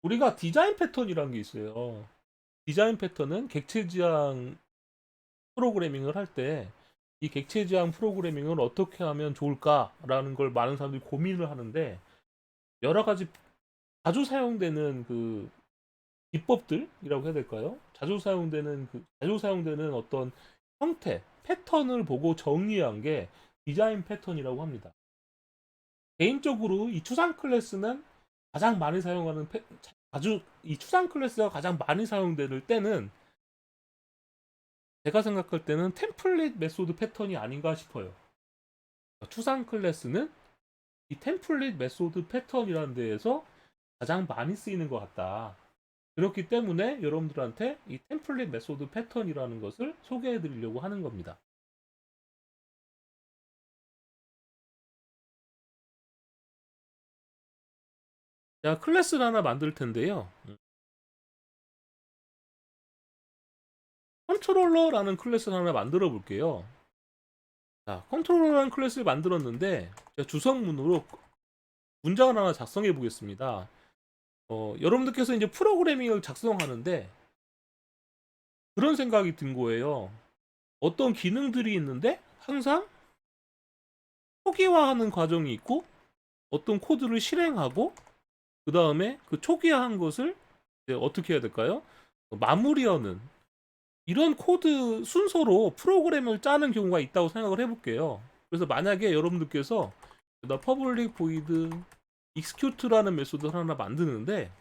우리가 디자인 패턴이라는 게 있어요. 디자인 패턴은 객체 지향 프로그래밍을 할 때 이 객체 지향 프로그래밍을 어떻게 하면 좋을까라는 걸 많은 사람들이 고민을 하는데 여러 가지 자주 사용되는 그 기법들이라고 해야 될까요? 자주 사용되는 어떤 형태, 패턴을 보고 정의한 게 디자인 패턴이라고 합니다. 개인적으로 이 추상 클래스는 가장 많이 사용하는 아주 이 추상 클래스가 가장 많이 사용될 때는 제가 생각할 때는 템플릿 메소드 패턴이 아닌가 싶어요. 추상 클래스는 이 템플릿 메소드 패턴이라는 데에서 가장 많이 쓰이는 것 같다. 그렇기 때문에 여러분들한테 이 템플릿 메소드 패턴이라는 것을 소개해 드리려고 하는 겁니다. 제가 클래스를 하나 만들 텐데요. 컨트롤러라는 클래스를 하나 만들어 볼게요. 자, 컨트롤러라는 클래스를 만들었는데 제가 주성문으로 문장을 하나 작성해 보겠습니다. 여러분들께서 이제 프로그래밍을 작성하는데 그런 생각이 든 거예요. 어떤 기능들이 있는데 항상 초기화하는 과정이 있고 어떤 코드를 실행하고 그 다음에 그 초기화한 것을 이제 어떻게 해야 될까요? 마무리하는 이런 코드 순서로 프로그램을 짜는 경우가 있다고 생각을 해볼게요. 그래서 만약에 여러분들께서 나 public void execute라는 메소드를 하나 만드는데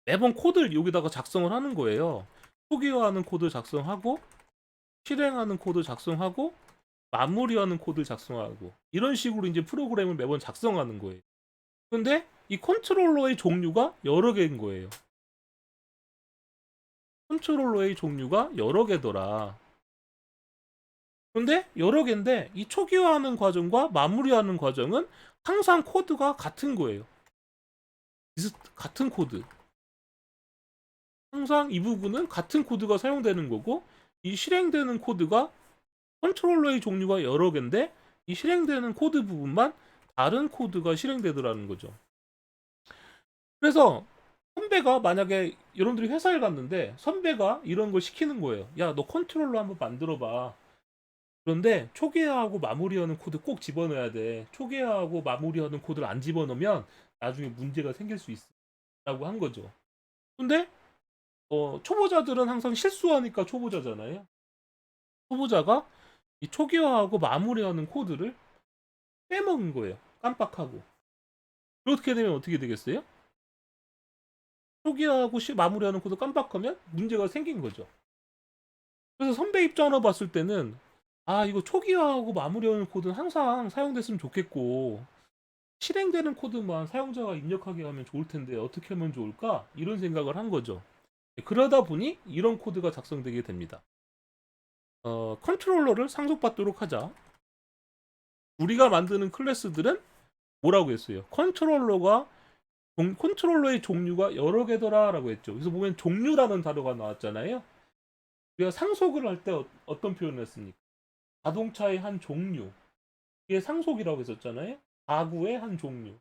매번 코드를 여기다가 작성을 하는 거예요. 초기화하는 코드 작성하고 실행하는 코드 작성하고 마무리하는 코드 작성하고 이런 식으로 이제 프로그램을 매번 작성하는 거예요. 근데 이 컨트롤러의 종류가 여러 개인 거예요. 컨트롤러의 종류가 여러 개더라. 근데 여러 개인데 이 초기화하는 과정과 마무리하는 과정은 항상 코드가 같은 거예요. 같은 코드. 항상 이 부분은 같은 코드가 사용되는 거고 이 실행되는 코드가 컨트롤러의 종류가 여러 개인데 이 실행되는 코드 부분만 다른 코드가 실행되더라는 거죠. 그래서 선배가 만약에 여러분들이 회사에 갔는데 선배가 이런 걸 시키는 거예요. 야, 너 컨트롤러 한번 만들어 봐. 그런데 초기화하고 마무리하는 코드 꼭 집어넣어야 돼. 초기화하고 마무리하는 코드를 안 집어넣으면 나중에 문제가 생길 수 있어. 라고 한 거죠. 근데 초보자들은 항상 실수하니까 초보자잖아요. 초보자가 이 초기화하고 마무리하는 코드를 빼먹은 거예요. 깜빡하고. 그렇게 되면 어떻게 되겠어요? 초기화하고 마무리하는 코드 깜빡하면 문제가 생긴 거죠. 그래서 선배 입장으로 봤을 때는 아, 이거 초기화하고 마무리하는 코드는 항상 사용됐으면 좋겠고 실행되는 코드만 사용자가 입력하게 하면 좋을 텐데 어떻게 하면 좋을까? 이런 생각을 한 거죠. 그러다 보니 이런 코드가 작성되게 됩니다. 컨트롤러를 상속받도록 하자. 우리가 만드는 클래스들은 뭐라고 했어요? 컨트롤러의 종류가 여러 개더라라고 했죠. 그래서 보면 종류라는 단어가 나왔잖아요. 우리가 상속을 할 때 어떤 표현을 했습니까? 자동차의 한 종류. 이게 상속이라고 했었잖아요. 가구의 한 종류.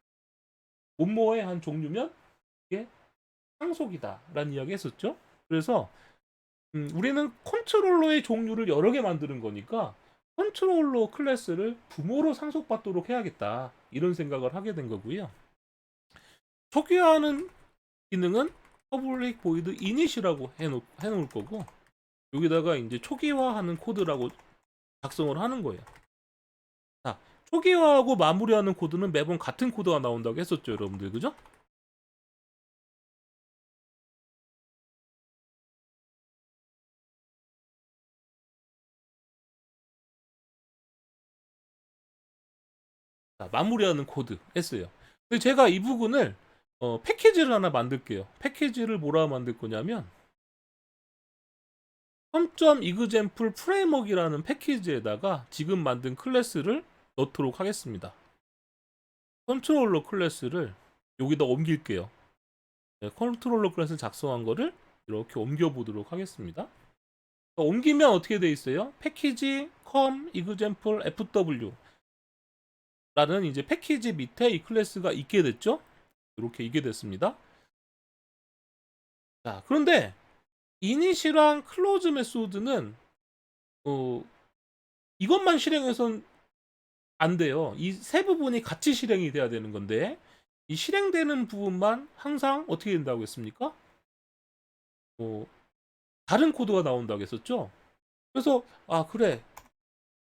뭐뭐의 한 종류면 이게 상속이다라는 이야기 했었죠. 그래서 우리는 컨트롤러의 종류를 여러 개 만드는 거니까 컨트롤러 클래스를 부모로 상속받도록 해야겠다. 이런 생각을 하게 된 거고요. 초기화하는 기능은 public void init이라고 해놓을 거고 여기다가 이제 초기화하는 코드라고 작성을 하는 거예요. 자, 초기화하고 마무리하는 코드는 매번 같은 코드가 나온다고 했었죠, 여러분들. 그죠? 자, 마무리하는 코드 했어요. 근데 제가 이 부분을 패키지를 하나 만들게요. 패키지를 뭐라 만들 거냐면 3.example framework이라는 패키지에다가 지금 만든 클래스를 넣도록 하겠습니다. 컨트롤러 클래스를 여기다 옮길게요. 네, 컨트롤러 클래스 작성한 거를 이렇게 옮겨 보도록 하겠습니다. 옮기면 어떻게 돼 있어요? 패키지 com example fw 라는 이제 패키지 밑에 이 클래스가 있게 됐죠? 이렇게 있게 됐습니다. 자, 그런데 이닛이랑 클로즈 메소드는 어, 이것만 실행해선 안 돼요. 이 세 부분이 같이 실행이 돼야 되는 건데 이 실행되는 부분만 항상 어떻게 된다고 했습니까? 어, 다른 코드가 나온다고 했었죠. 그래서 아 그래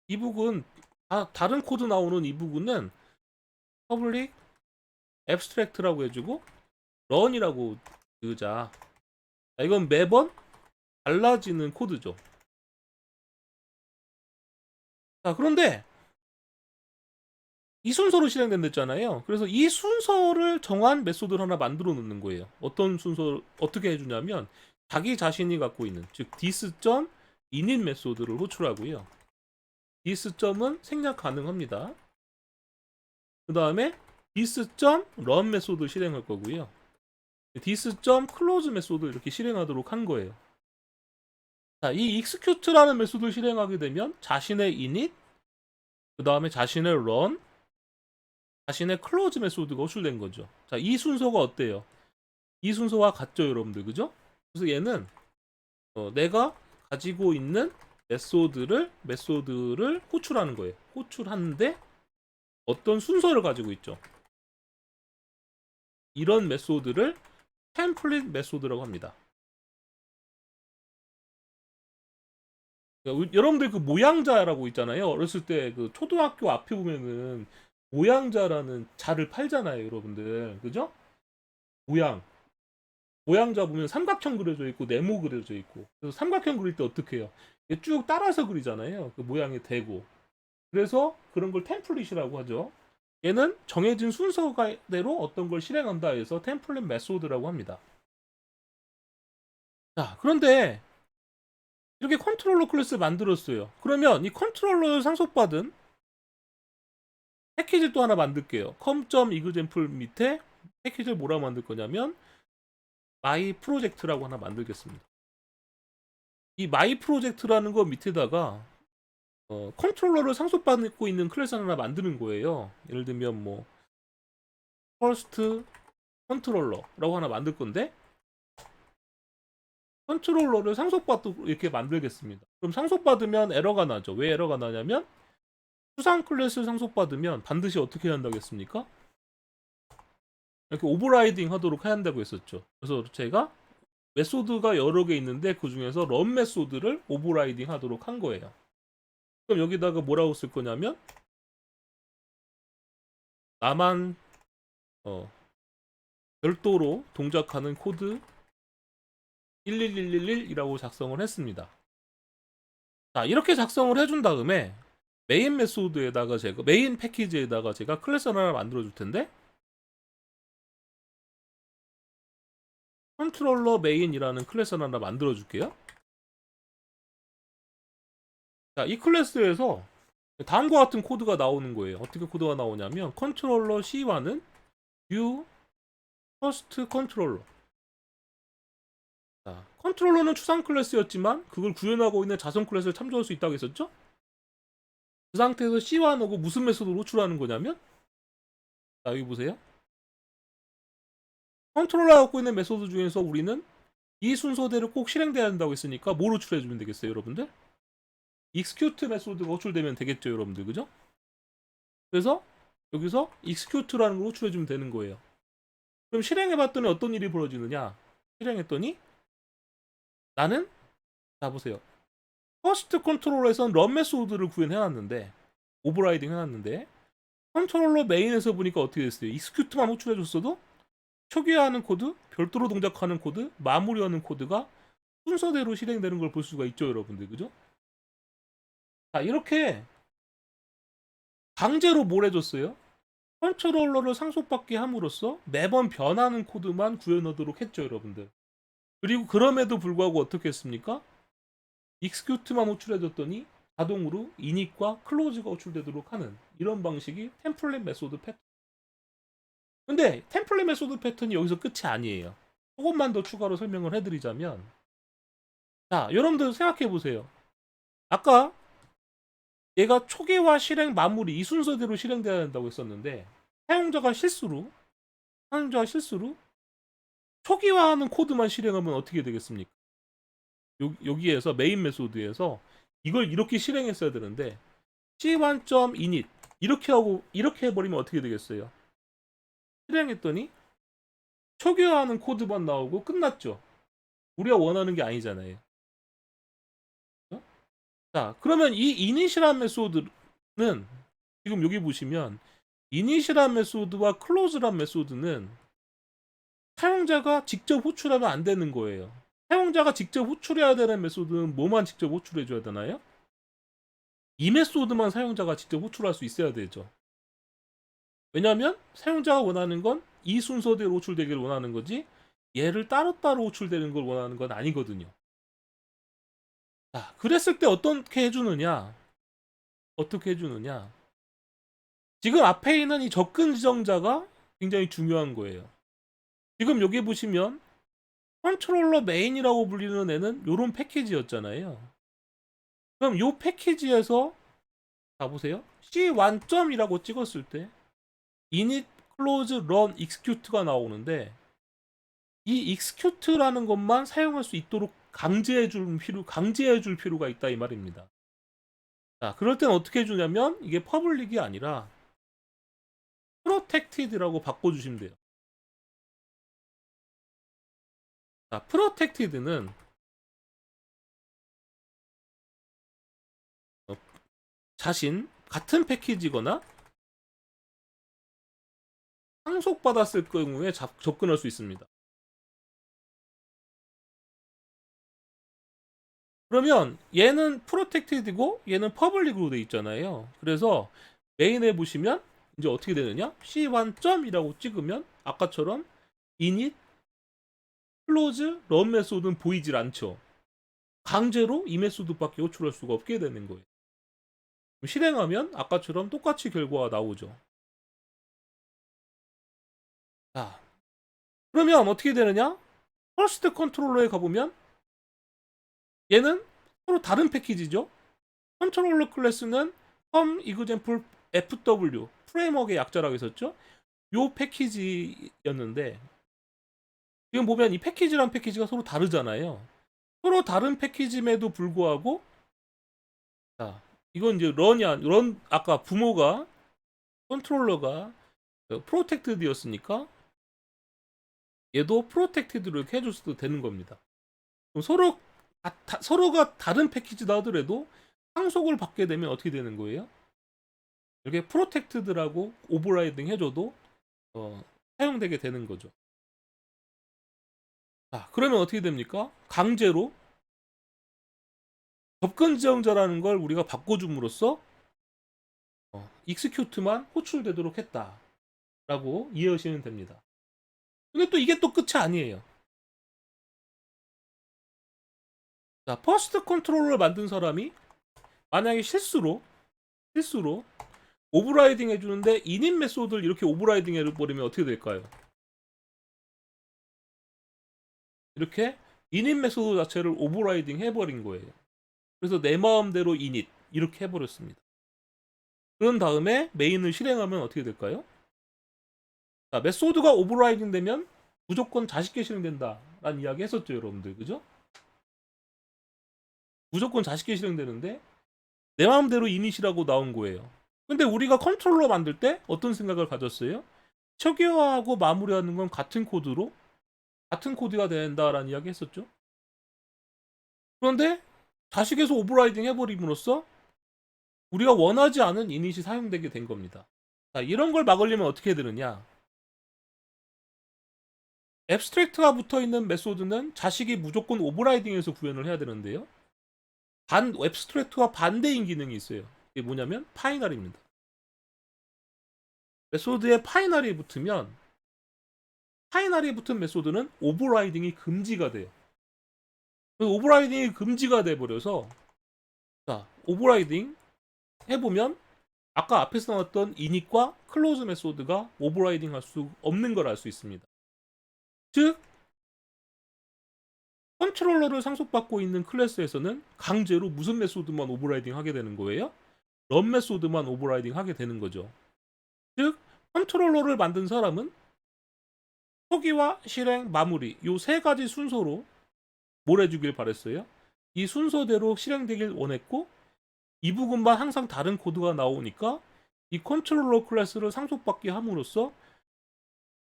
이 부분 다른 코드 나오는 이 부분은 public abstract라고 해주고 run이라고 그자. 이건 매번 달라지는 코드죠. 자 그런데 이 순서로 실행된댔잖아요. 그래서 이 순서를 정한 메소드를 하나 만들어 놓는 거예요. 어떤 순서 어떻게 해주냐면 자기 자신이 갖고 있는 즉 this.init 메소드를 호출하고요. this.은 생략 가능합니다. 그 다음에 this.run 메소드 실행할 거고요. this.close 메소드 이렇게 실행하도록 한 거예요. 자, 이 execute라는 메소드를 실행하게 되면 자신의 init, 그 다음에 자신의 run, 자신의 close 메소드가 호출된 거죠. 자, 이 순서가 어때요? 이 순서와 같죠, 여러분들, 그죠? 그래서 얘는 내가 가지고 있는 메소드를 호출하는 거예요. 호출하는데 어떤 순서를 가지고 있죠. 이런 메소드를 템플릿 메소드라고 합니다. 여러분들 그 모양자라고 있잖아요. 어렸을 때 그 초등학교 앞에 보면은 모양자라는 자를 팔잖아요, 여러분들. 그죠? 모양. 모양자 보면 삼각형 그려져 있고 네모 그려져 있고. 그래서 삼각형 그릴 때 어떻게 해요? 쭉 따라서 그리잖아요. 그 모양이 되고. 그래서 그런 걸 템플릿이라고 하죠. 얘는 정해진 순서대로 어떤 걸 실행한다 해서 템플릿 메소드라고 합니다. 자, 그런데 이렇게 컨트롤러 클래스 만들었어요. 그러면 이 컨트롤러를 상속받은 패키지 또 하나 만들게요. com.example 밑에 패키지를 뭐라고 만들 거냐면 my project라고 하나 만들겠습니다. 이 my project라는 거 밑에다가 컨트롤러를 상속받고 있는 클래스 하나 만드는 거예요. 예를 들면 뭐 first 컨트롤러라고 하나 만들 건데 컨트롤러를 상속받도록 이렇게 만들겠습니다. 그럼 상속받으면 에러가 나죠. 왜 에러가 나냐면 수상 클래스를 상속받으면 반드시 어떻게 해야 한다고 했습니까? 이렇게 오버라이딩 하도록 해야 한다고 했었죠. 그래서 제가 메소드가 여러 개 있는데 그 중에서 런 메소드를 오버라이딩 하도록 한 거예요. 그럼 여기다가 뭐라고 쓸 거냐면 나만 별도로 동작하는 코드 11111이라고 작성을 했습니다. 자, 이렇게 작성을 해준 다음에 메인 메소드에다가 제가 메인 패키지에다가 제가 클래스 하나 만들어 줄 텐데 컨트롤러 메인이라는 클래스 하나 만들어 줄게요. 자, 이 클래스에서 다음과 같은 코드가 나오는 거예요. 어떻게 코드가 나오냐면 컨트롤러 C1은 new first 컨트롤러. 자, 컨트롤러는 추상 클래스였지만 그걸 구현하고 있는 자선 클래스를 참조할 수 있다고 했었죠? 그 상태에서 C1하고 무슨 메소드를 호출하는 거냐면 자, 여기 보세요. 컨트롤러가 갖고 있는 메소드 중에서 우리는 이 순서대로 꼭 실행돼야 한다고 했으니까 뭘 호출해주면 되겠어요, 여러분들? execute 메소드가 호출되면 되겠죠, 여러분들, 그죠? 그래서 여기서 execute라는 걸 호출해주면 되는 거예요. 그럼 실행해봤더니 어떤 일이 벌어지느냐? 실행했더니 나는 자 보세요. 퍼스트 컨트롤러에선 런 메소드를 구현해놨는데 오버라이딩 해놨는데 컨트롤러 메인에서 보니까 어떻게 됐어요? execute만 호출해줬어도 초기화하는 코드, 별도로 동작하는 코드, 마무리하는 코드가 순서대로 실행되는 걸 볼 수가 있죠, 여러분들, 그죠? 자, 이렇게 강제로 뭘 해줬어요? 컨트롤러를 상속받게 함으로써 매번 변하는 코드만 구현하도록 했죠, 여러분들. 그리고 그럼에도 불구하고 어떻게 했습니까? execute만 호출해줬더니 자동으로 init과 close가 호출되도록 하는 이런 방식이 템플릿 메소드 패턴. 근데 템플릿 메소드 패턴이 여기서 끝이 아니에요. 조금만 더 추가로 설명을 해드리자면 자, 여러분들 생각해 보세요. 아까 얘가 초기화 실행 마무리 이 순서대로 실행돼야 된다고 했었는데 사용자가 실수로 초기화하는 코드만 실행하면 어떻게 되겠습니까? 여기에서 메인 메소드에서 이걸 이렇게 실행했어야 되는데 c1.init 이렇게 하고 이렇게 해버리면 어떻게 되겠어요? 실행했더니 초기화하는 코드만 나오고 끝났죠. 우리가 원하는 게 아니잖아요. 어? 자, 그러면 이 init이라는 메소드는 지금 여기 보시면 init이라는 메소드와 close라는 메소드는 사용자가 직접 호출하면 안 되는 거예요. 사용자가 직접 호출해야 되는 메소드는 뭐만 직접 호출해 줘야 되나요? 이 메소드만 사용자가 직접 호출할 수 있어야 되죠. 왜냐하면 사용자가 원하는 건 이 순서대로 호출되기를 원하는 거지 얘를 따로따로 호출되는 걸 원하는 건 아니거든요. 자, 그랬을 때 어떻게 해주느냐? 어떻게 해주느냐? 지금 앞에 있는 이 접근 지정자가 굉장히 중요한 거예요. 지금 여기 보시면 컨트롤러 메인이라고 불리는 애는 이런 패키지였잖아요. 그럼 이 패키지에서 자 보세요. C1점이라고 찍었을 때 init, close, run, execute가 나오는데 이 execute라는 것만 사용할 수 있도록 강제해 줄 필요가 있다 이 말입니다. 자, 그럴 땐 어떻게 해주냐면 이게 퍼블릭이 아니라 protected라고 바꿔주시면 돼요. 자, protected는 자신 같은 패키지거나 상속받았을 경우에 접근할 수 있습니다. 그러면 얘는 프로텍티드고 얘는 퍼블릭으로 돼 있잖아요. 그래서 메인에 보시면 이제 어떻게 되느냐? C1점이라고 찍으면 아까처럼 init, close, run 메소드는 보이질 않죠. 강제로 이 메소드밖에 호출할 수가 없게 되는 거예요. 실행하면 아까처럼 똑같이 결과가 나오죠. 자, 그러면 어떻게 되느냐? 퍼스트 컨트롤러에 가보면 얘는 서로 다른 패키지죠. 컨트롤러 클래스는 펌 이그젠플 FW 프레임워크의 약자라고 했었죠. 요 패키지였는데 지금 보면 이 패키지랑 패키지가 서로 다르잖아요. 서로 다른 패키지임에도 불구하고 자 이건 이제 런 아까 부모가 컨트롤러가 프로텍티드였으니까 얘도 프로텍티드로 이렇게 해줬어도 되는 겁니다. 그럼 서로가 다른 패키지다 하더라도 상속을 받게 되면 어떻게 되는 거예요? 이렇게 프로텍트드라고 오버라이딩 해줘도 사용되게 되는 거죠. 자, 그러면 어떻게 됩니까? 강제로 접근 지정자라는 걸 우리가 바꿔줌으로써 익스큐트만 호출되도록 했다라고 이해하시면 됩니다. 근데 또 이게 또 끝이 아니에요. 자, 퍼스트 컨트롤러를 만든 사람이 만약에 실수로 오버라이딩 해주는데 init 메소드를 이렇게 오버라이딩 해버리면 어떻게 될까요? 이렇게 init 메소드 자체를 오버라이딩 해버린 거예요. 그래서 내 마음대로 init 이렇게 해버렸습니다. 그런 다음에 메인을 실행하면 어떻게 될까요? 자, 메소드가 오버라이딩 되면 무조건 자식계 실행된다 라는 이야기 했었죠 여러분들, 그죠? 무조건 자식계 실행되는데 내 마음대로 init이라고 나온 거예요. 근데 우리가 컨트롤러 만들 때 어떤 생각을 가졌어요? 초기화하고 마무리하는 건 같은 코드가 된다라는 이야기 했었죠. 그런데 자식에서 오버라이딩 해버림으로써 우리가 원하지 않은 이닛이 사용되게 된 겁니다. 자, 이런 걸 막으려면 어떻게 해야 되느냐? 앱스트랙트가 붙어있는 메소드는 자식이 무조건 오버라이딩해서 구현을 해야 되는데요. 앱스트랙트와 반대인 기능이 있어요. 이게 뭐냐면 파이널입니다. 메소드에 파이널이 붙으면 파이널이 붙은 메소드는 오버라이딩이 금지가 돼요. 오버라이딩이 금지가 돼버려서 자, 오버라이딩 해보면 아까 앞에서 나왔던 init과 close 메소드가 오버라이딩 할 수 없는 걸 알 수 있습니다. 즉 컨트롤러를 상속받고 있는 클래스에서는 강제로 무슨 메소드만 오버라이딩 하게 되는 거예요? run 메소드만 오버라이딩 하게 되는 거죠. 즉 컨트롤러를 만든 사람은 초기화, 실행, 마무리 요 세 가지 순서로 뭘 해주길 바랬어요. 이 순서대로 실행되길 원했고 이 부분만 항상 다른 코드가 나오니까 이 컨트롤러 클래스를 상속받게 함으로써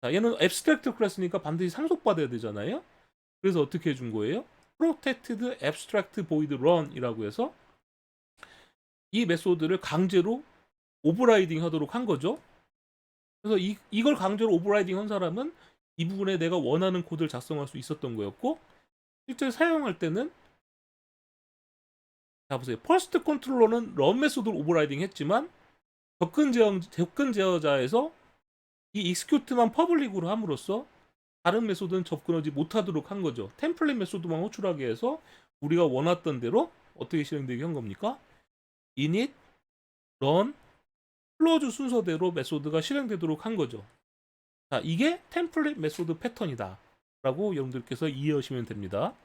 자, 얘는 abstract 클래스니까 반드시 상속받아야 되잖아요. 그래서 어떻게 해준 거예요? protected abstract void run 이라고 해서 이 메소드를 강제로 오버라이딩 하도록 한 거죠. 그래서 이걸 강제로 오버라이딩 한 사람은 이 부분에 내가 원하는 코드를 작성할 수 있었던 거였고 실제 사용할 때는 자 보세요. 퍼스트 컨트롤러는 run 메소드를 오버라이딩 했지만 접근 제어자에서 이 execute만 퍼블릭으로 함으로써 다른 메소드는 접근하지 못하도록 한 거죠. 템플릿 메소드만 호출하게 해서 우리가 원했던 대로 어떻게 실행되게 한 겁니까? init, run, close 순서대로 메소드가 실행되도록 한 거죠. 자, 이게 템플릿 메소드 패턴이다 라고 여러분들께서 이해하시면 됩니다.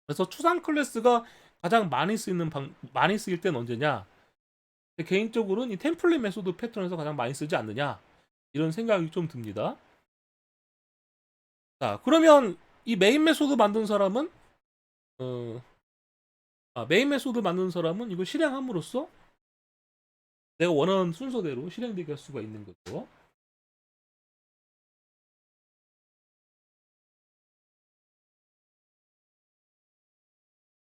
그래서 추상 클래스가 가장 많이 쓰일 때는 언제냐? 개인적으로는 이 템플릿 메소드 패턴에서 가장 많이 쓰지 않느냐? 이런 생각이 좀 듭니다. 자, 그러면 이 메인 메소드 만든 사람은 메인 메소드 만든 사람은 이거 실행함으로써 내가 원하는 순서대로 실행되게 할 수가 있는 거죠.